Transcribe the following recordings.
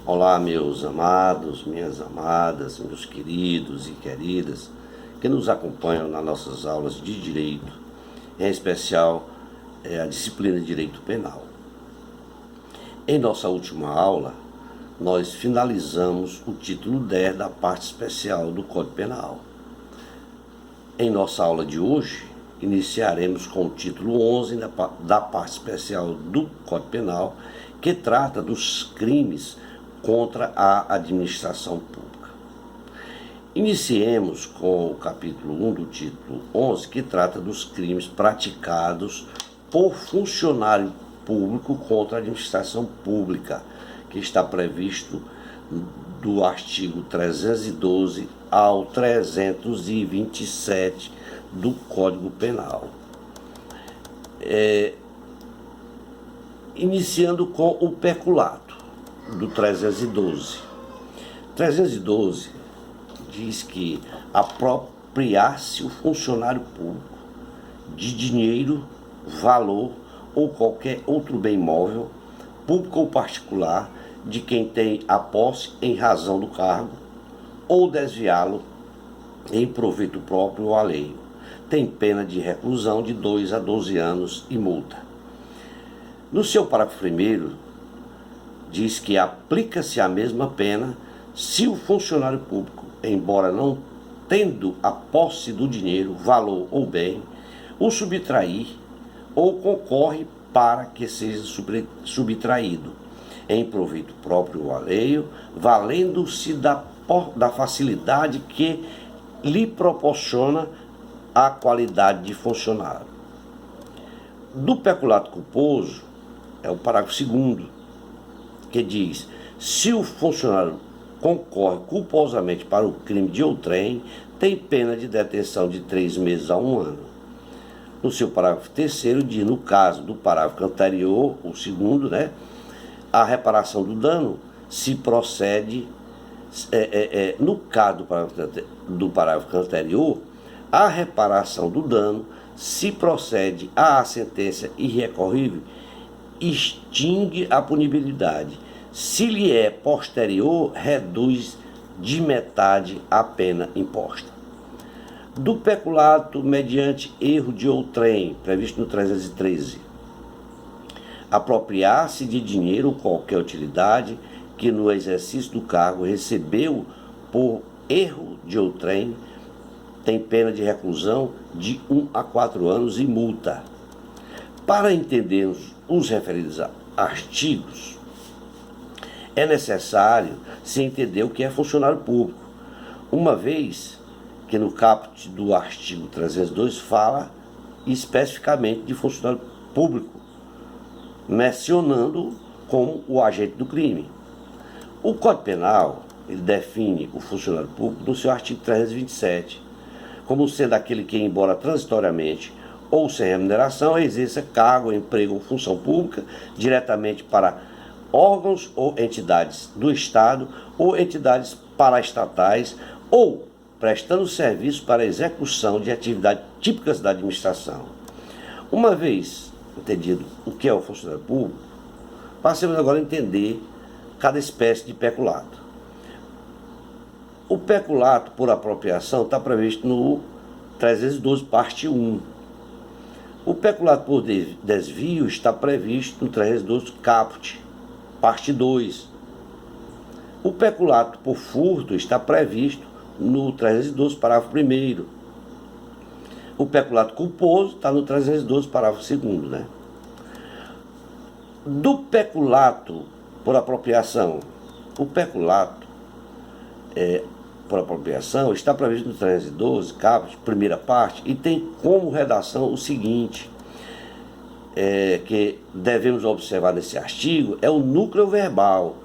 Olá, meus amados, minhas amadas, meus queridos e queridas que nos acompanham nas nossas aulas de direito, em especial a disciplina de direito penal. Em nossa última aula, nós finalizamos o título 10 da parte especial do Código Penal. Em nossa aula de hoje, iniciaremos com o título 11 da parte especial do Código Penal, que trata dos crimes contra a administração pública. Iniciemos com o capítulo 1 do título 11, que trata dos crimes praticados por funcionário público contra a administração pública, que está previsto do artigo 312 ao 327 do Código Penal. Iniciando com o peculato do 312. 312 diz que apropriar-se o funcionário público de dinheiro, valor ou qualquer outro bem móvel, público ou particular, de quem tem a posse em razão do cargo, ou desviá-lo em proveito próprio ou alheio, tem pena de reclusão de 2 a 12 anos e multa. No seu parágrafo 1º, diz que aplica-se a mesma pena se o funcionário público, embora não tendo a posse do dinheiro, valor ou bem, o subtrair ou concorre para que seja subtraído em proveito próprio ou alheio, valendo-se da facilidade que lhe proporciona a qualidade de funcionário. Do peculato culposo, é o parágrafo 2º, que diz: se o funcionário concorre culposamente para o crime de outrem, tem pena de detenção de 3 meses a 1 ano. No seu parágrafo 3º, diz: no caso do parágrafo anterior, o 2º, a reparação do dano se procede, no caso do parágrafo anterior, a reparação do dano se procede à sentença irrecorrível, extingue a punibilidade. Se lhe é posterior, reduz de metade a pena imposta. Do peculato mediante erro de outrem, previsto no 313, apropriar-se de dinheiro ou qualquer utilidade que no exercício do cargo recebeu por erro de outrem, tem pena de reclusão de 1 a 4 anos e multa. Para entendermos os referidos artigos, é necessário se entender o que é funcionário público, uma vez que no caput do artigo 302 fala especificamente de funcionário público, mencionando como o agente do crime. O Código Penal, ele define o funcionário público no seu artigo 327, como sendo aquele que, embora transitoriamente ou sem remuneração, exerça cargo, emprego ou função pública diretamente para órgãos ou entidades do Estado ou entidades paraestatais, ou prestando serviço para a execução de atividades típicas da administração. Uma vez entendido o que é o funcionário público, passemos agora a entender cada espécie de peculato. O peculato por apropriação está previsto no 312, parte 1. O peculato por desvio está previsto no 312 caput, parte 2. O peculato por furto está previsto no 312, parágrafo 1º. O peculato culposo está no 312, parágrafo 2º, Do peculato por apropriação, o peculato por apropriação está previsto no 312, caput, primeira parte, e tem como redação o seguinte, que devemos observar nesse artigo, é o núcleo verbal,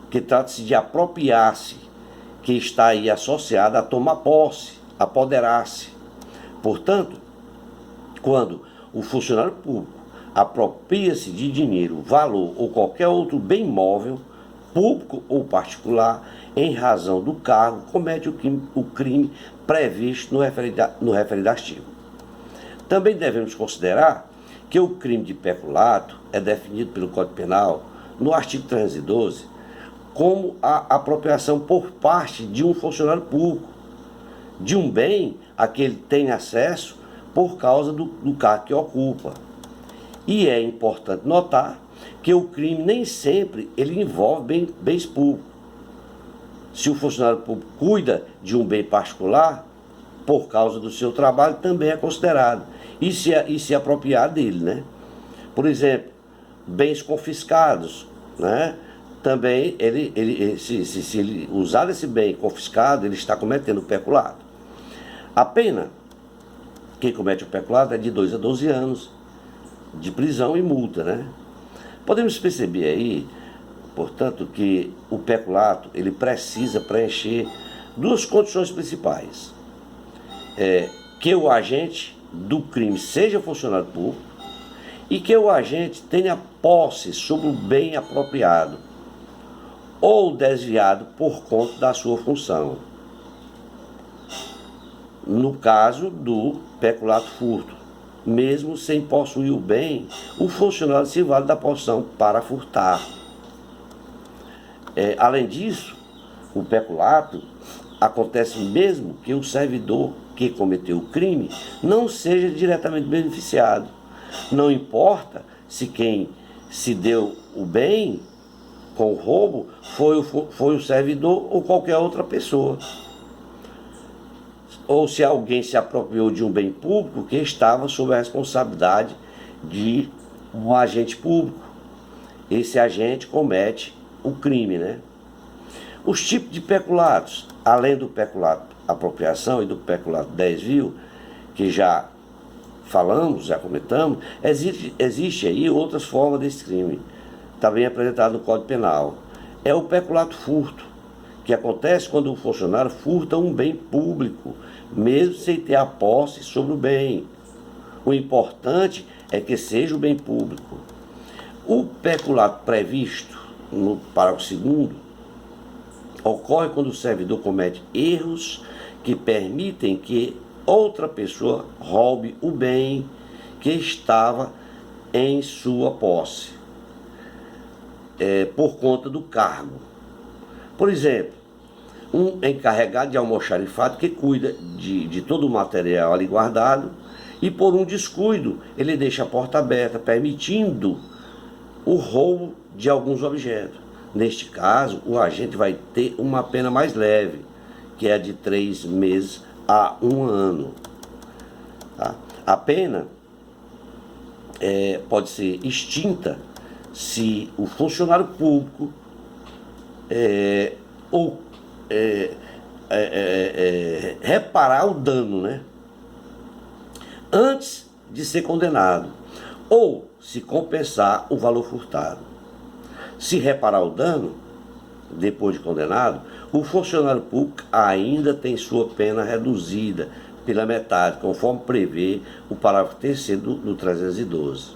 que trata-se de apropriar-se, que está aí associado a tomar posse, apoderar-se. Portanto, quando o funcionário público apropria-se de dinheiro, valor ou qualquer outro bem móvel, público ou particular, em razão do cargo, comete o crime previsto no referido artigo. Também devemos considerar que o crime de peculato é definido pelo Código Penal no artigo 312 como a apropriação por parte de um funcionário público, de um bem a que ele tem acesso por causa do cargo que ocupa. E é importante notar que o crime nem sempre ele envolve bens públicos. Se o funcionário público cuida de um bem particular, por causa do seu trabalho, também é considerado. E se apropriar dele, né? Por exemplo, bens confiscados, né? Também, se ele usar esse bem confiscado, ele está cometendo peculato. A pena, quem comete o peculato é de 2 a 12 anos de prisão e multa, né? Podemos perceber aí, portanto, que o peculato ele precisa preencher duas condições principais. Que o agente do crime seja funcionário público e que o agente tenha posse sobre o bem apropriado ou desviado por conta da sua função. No caso do peculato furto, mesmo sem possuir o bem, o funcionário se vale da possessão para furtar. Além disso, o peculato acontece mesmo que o servidor que cometeu o crime não seja diretamente beneficiado. Não importa se quem se deu o bem com o roubo foi o servidor ou qualquer outra pessoa. Ou se alguém se apropriou de um bem público que estava sob a responsabilidade de um agente público. Esse agente comete o crime, né? Os tipos de peculatos, além do peculato apropriação e do peculato desvio, que já falamos, já comentamos, existe aí outras formas desse crime, também apresentado no Código Penal. É o peculato furto, que acontece quando o funcionário furta um bem público, mesmo sem ter a posse sobre o bem. O importante é que seja o bem público. O peculato previsto no parágrafo 2º ocorre quando o servidor comete erros que permitem que outra pessoa roube o bem que estava em sua posse, por conta do cargo. Por exemplo, um encarregado de almoxarifado que cuida de todo o material ali guardado e por um descuido ele deixa a porta aberta, permitindo o roubo de alguns objetos. Neste caso, o agente vai ter uma pena mais leve, que é de 3 meses a 1 ano. Tá? A pena pode ser extinta se o funcionário público reparar o dano, né? Antes de ser condenado, ou se compensar o valor furtado. Se reparar o dano, depois de condenado, o funcionário público ainda tem sua pena reduzida pela metade, conforme prevê o parágrafo 3º do 312.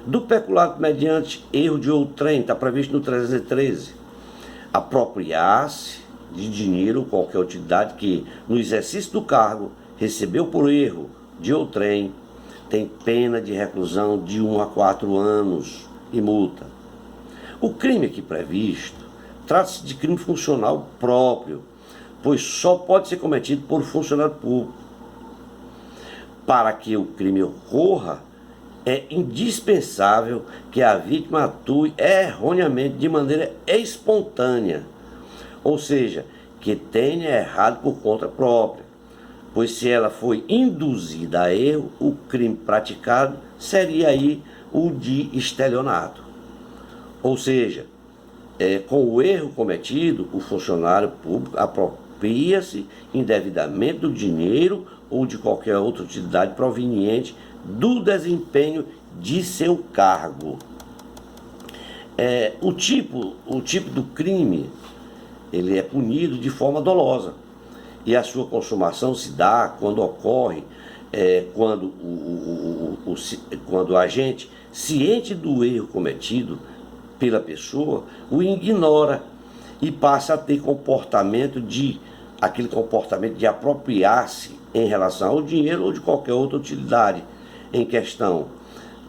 Do peculato mediante erro de outrem, está previsto no 313. Apropriar-se de dinheiro ou qualquer utilidade que, no exercício do cargo, recebeu por erro de outrem, tem pena de reclusão de 1 a 4 anos e multa. O crime aqui previsto trata-se de crime funcional próprio, pois só pode ser cometido por funcionário público. Para que o crime ocorra, é indispensável que a vítima atue erroneamente de maneira espontânea, ou seja, que tenha errado por conta própria, pois se ela foi induzida a erro, o crime praticado seria aí o de estelionato. Ou seja, com o erro cometido, o funcionário público apropria-se indevidamente do dinheiro ou de qualquer outra utilidade proveniente do desempenho de seu cargo. O tipo do crime, ele é punido de forma dolosa, e a sua consumação se dá quando ocorre, quando o agente, ciente do erro cometido pela pessoa, o ignora e passa a ter aquele comportamento de apropriar-se em relação ao dinheiro ou de qualquer outra utilidade em questão,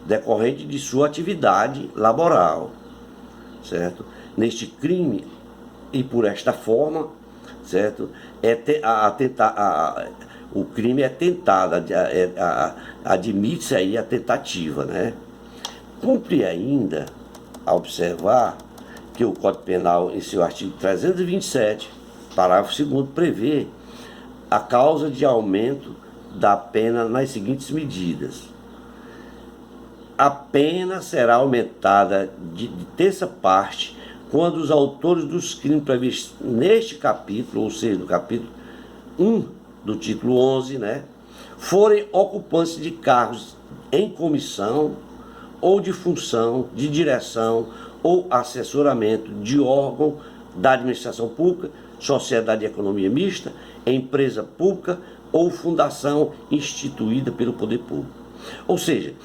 decorrente de sua atividade laboral, certo? neste crime e por esta forma, certo? O crime é tentado, admite-se aí a tentativa, né? Cumpre ainda a observar que o Código Penal, em seu artigo 327, parágrafo 2º, prevê a causa de aumento da pena nas seguintes medidas. A pena será aumentada de terça parte quando os autores dos crimes previstos neste capítulo, ou seja, no capítulo 1 do título 11, né, forem ocupantes de cargos em comissão ou de função, de direção ou assessoramento de órgão da administração pública, sociedade de economia mista, empresa pública ou fundação instituída pelo poder público. Ou seja,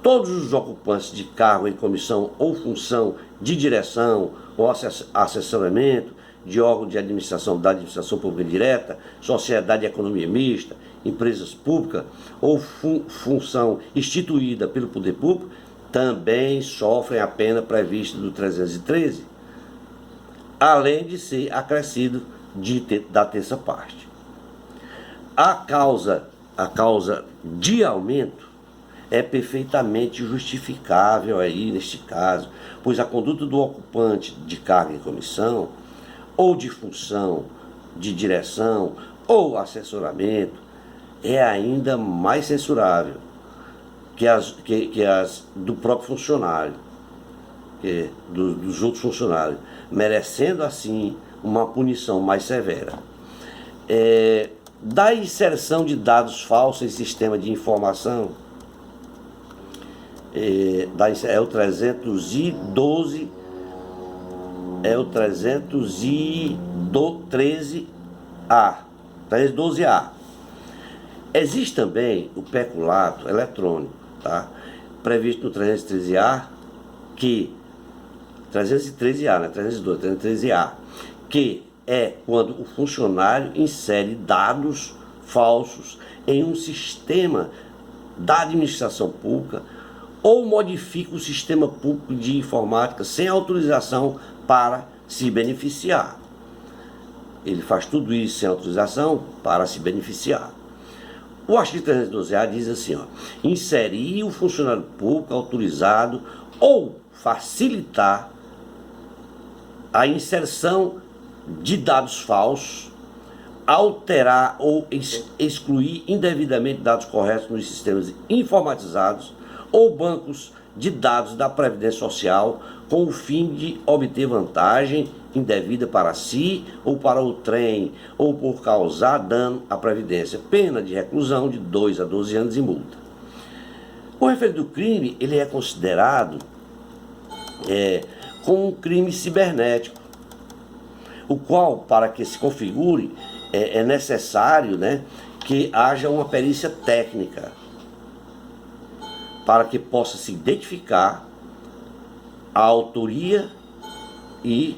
todos os ocupantes de cargo em comissão ou função de direção ou assessoramento de órgão de administração da administração pública direta, sociedade de economia mista, empresas públicas ou função instituída pelo poder público, também sofrem a pena prevista do 313, além de ser acrescido da terça parte. A causa de aumento é perfeitamente justificável aí neste caso, pois a conduta do ocupante de cargo em comissão, ou de função, de direção, ou assessoramento, é ainda mais censurável que as do próprio funcionário, dos outros funcionários, merecendo assim uma punição mais severa. Da inserção de dados falsos em sistema de informação, é o 312, é o 313A, 312A. Existe também o peculato eletrônico, tá? Previsto no 313A, 313A, né? 312, 313A, que é quando o funcionário insere dados falsos em um sistema da administração pública ou modifica o sistema público de informática sem autorização para se beneficiar. Ele faz tudo isso sem autorização para se beneficiar. O artigo 312A diz assim, ó, inserir o funcionário público autorizado ou facilitar a inserção de dados falsos, alterar ou excluir indevidamente dados corretos nos sistemas informatizados ou bancos de dados da Previdência Social com o fim de obter vantagem indevida para si ou para o trem ou por causar dano à Previdência, pena de reclusão de 2 a 12 anos e multa. O referido crime ele é considerado como um crime cibernético, o qual, para que se configure, é necessário, né, que haja uma perícia técnica para que possa se identificar a autoria e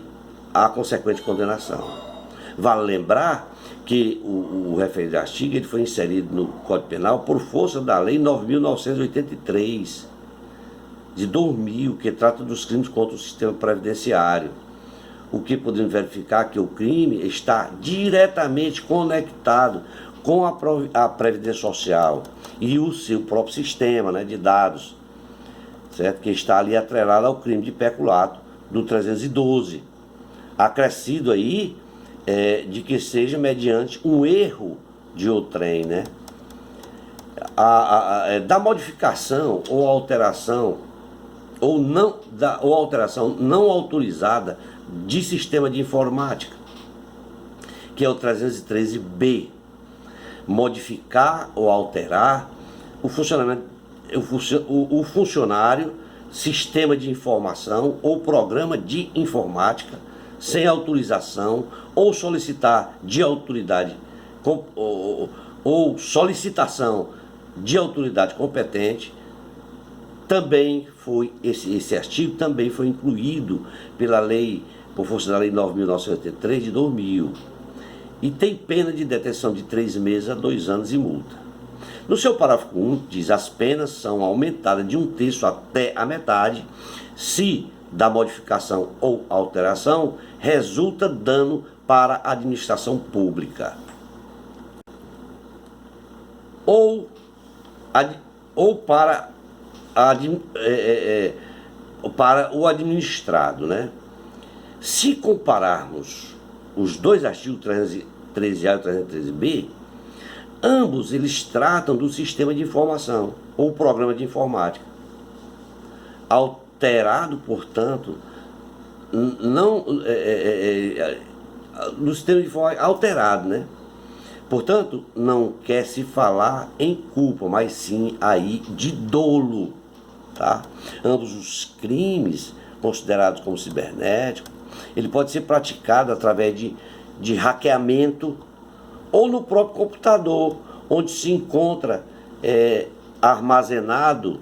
a consequente condenação. Vale lembrar que o referido artigo ele foi inserido no Código Penal por força da Lei 9.983 de 2000, que trata dos crimes contra o sistema previdenciário. O que podemos verificar que o crime está diretamente conectado com a Previdência Social e o seu próprio sistema, né, de dados, certo? Que está ali atrelado ao crime de peculato do 312, acrescido aí de que seja mediante um erro de outrem, né? Da modificação ou alteração ou alteração não autorizada de sistema de informática, que é o 313B, modificar ou alterar o funcionamento, o funcionário, sistema de informação ou programa de informática sem autorização ou solicitar de autoridade ou solicitação de autoridade competente. Também foi esse artigo também foi incluído pela lei, por força da lei 9.983 de 2000, e tem pena de detenção de 3 meses a 2 anos e multa. No seu parágrafo 1 diz: as penas são aumentadas de 1/3 até a metade se da modificação ou alteração resulta dano para a administração pública ou para, para o administrado, né? Se compararmos os dois artigos 313A e 313B, ambos eles tratam do sistema de informação ou programa de informática. Alterado, portanto, não no sistema de informática alterado, né? Portanto, não quer se falar em culpa, mas sim aí de dolo, tá? Ambos os crimes considerados como cibernéticos, ele pode ser praticado através de hackeamento ou no próprio computador, onde se encontra armazenado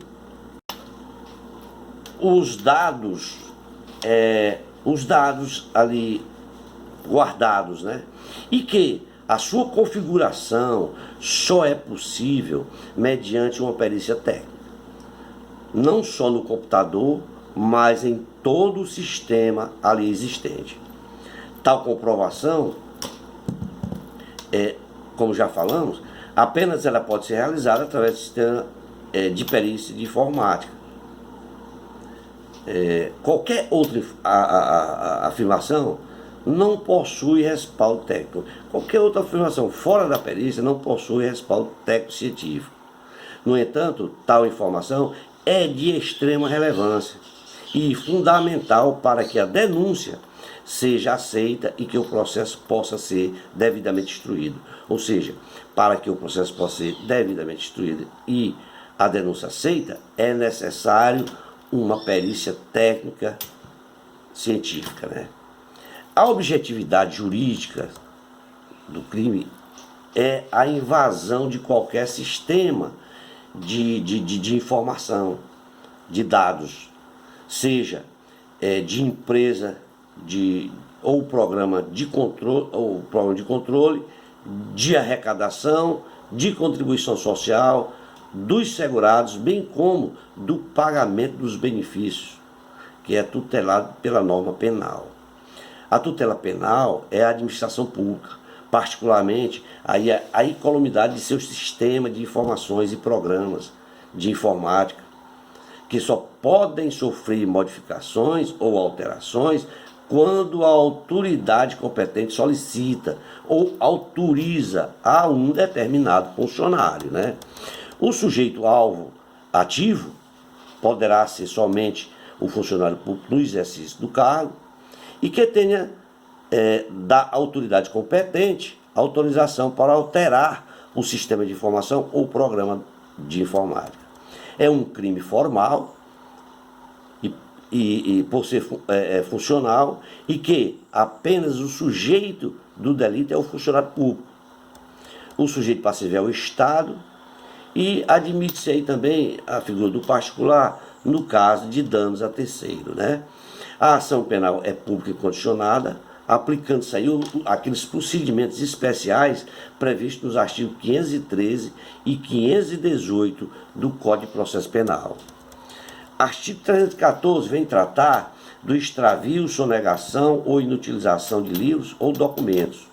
os dados ali guardados, né? E que a sua configuração só é possível mediante uma perícia técnica, não só no computador, mas em todo o sistema ali existente. Tal comprovação, como já falamos, apenas ela pode ser realizada através do sistema de perícia de informática. Qualquer outra afirmação não possui respaldo técnico. Qualquer outra afirmação fora da perícia não possui respaldo técnico-científico. No entanto, tal informação é de extrema relevância e fundamental para que a denúncia seja aceita e que o processo possa ser devidamente instruído. Ou seja, para que o processo possa ser devidamente instruído e a denúncia aceita, é necessário uma perícia técnica científica, né? A objetividade jurídica do crime é a invasão de qualquer sistema de informação, de dados, seja de empresa, ou programa de controle, de arrecadação, de contribuição social, dos segurados, bem como do pagamento dos benefícios, que é tutelado pela norma penal. A tutela penal é a administração pública, particularmente a incolumidade de seu sistema de informações e programas de informática, que só podem sofrer modificações ou alterações quando a autoridade competente solicita ou autoriza a um determinado funcionário, né? O sujeito alvo ativo poderá ser somente o funcionário público no exercício do cargo e que tenha da autoridade competente autorização para alterar o sistema de informação ou programa de informática. É um crime formal e por ser funcional, e que apenas o sujeito do delito é o funcionário público. O sujeito passivo é o Estado, e admite-se aí também a figura do particular no caso de danos a terceiro, né? A ação penal é pública e condicionada, aplicando-se aí aqueles procedimentos especiais previstos nos artigos 513 e 518 do Código de Processo Penal. Artigo 314 vem tratar do extravio, sonegação ou inutilização de livros ou documentos.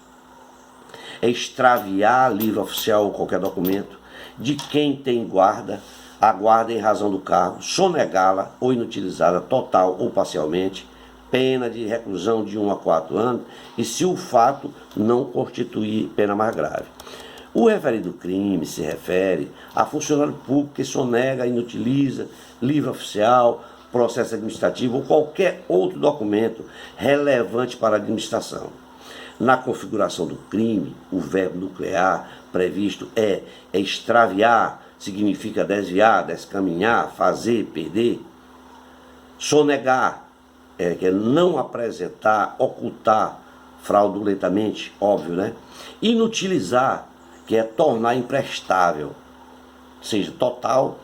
É extraviar livro oficial ou qualquer documento de quem tem guarda, a guarda em razão do cargo, sonegá-la ou inutilizá-la total ou parcialmente, pena de reclusão de 1 a 4 anos, e se o fato não constituir pena mais grave. O referido crime se refere a funcionário público que sonega, inutiliza livro oficial, processo administrativo ou qualquer outro documento relevante para a administração. Na configuração do crime, o verbo nuclear previsto é extraviar, significa desviar, descaminhar, fazer, perder. Sonegar, que é não apresentar, ocultar fraudulentamente, óbvio, né? Inutilizar, que é tornar imprestável, seja total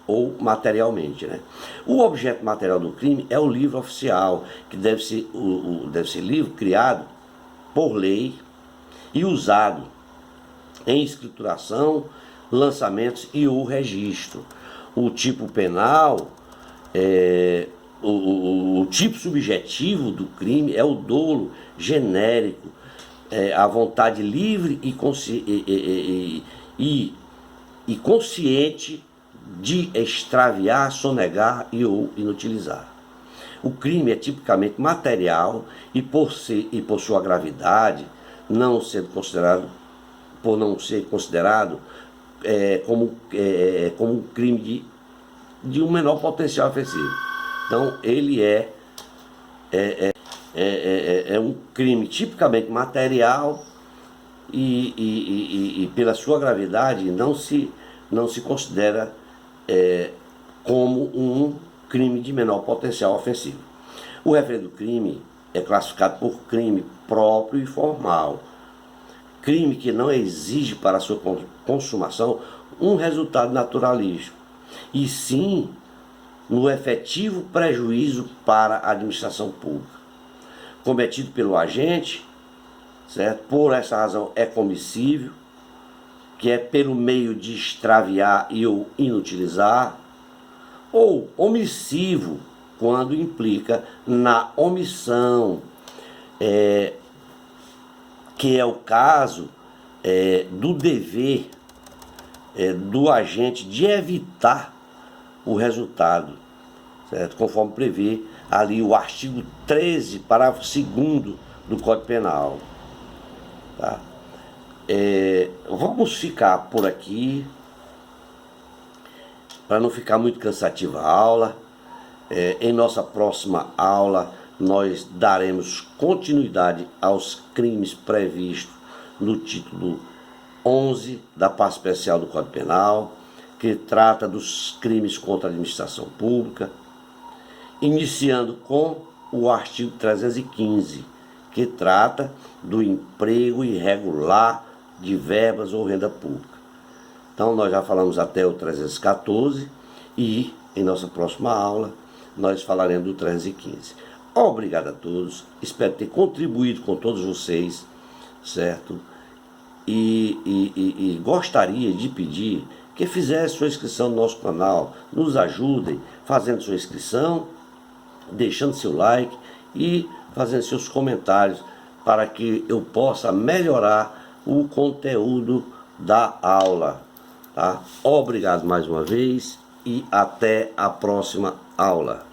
ou materialmente, né? O objeto material do crime é o livro oficial, que deve ser livro criado por lei e usado em escrituração, lançamentos e o registro. O tipo penal o tipo subjetivo do crime é o dolo genérico, a vontade livre e consciente de extraviar, sonegar ou inutilizar. O crime é tipicamente material e por sua gravidade, por não ser considerado como um crime de um menor potencial ofensivo. Então ele é um crime tipicamente material e pela sua gravidade não se considera como um crime de menor potencial ofensivo. O referido crime é classificado por crime próprio e formal, crime que não exige para sua consumação um resultado naturalístico, e sim no efetivo prejuízo para a administração pública, cometido pelo agente, certo? Por essa razão é comissível, que é pelo meio de extraviar ou inutilizar, ou omissivo, quando implica na omissão, que é o caso do dever do agente de evitar o resultado, certo? Conforme prevê ali o artigo 13, parágrafo 2º do Código Penal. Tá? Vamos ficar por aqui, para não ficar muito cansativa a aula. Em nossa próxima aula, nós daremos continuidade aos crimes previstos no título 11 da parte especial do Código Penal, que trata dos crimes contra a administração pública, iniciando com o artigo 315, que trata do emprego irregular de verbas ou renda pública. Então nós já falamos até o 314 e em nossa próxima aula nós falaremos do 315. Obrigado a todos, espero ter contribuído com todos vocês, certo? E gostaria de pedir que fizesse sua inscrição no nosso canal, nos ajudem fazendo sua inscrição, deixando seu like e fazendo seus comentários para que eu possa melhorar o conteúdo da aula. Tá? Obrigado mais uma vez e até a próxima aula.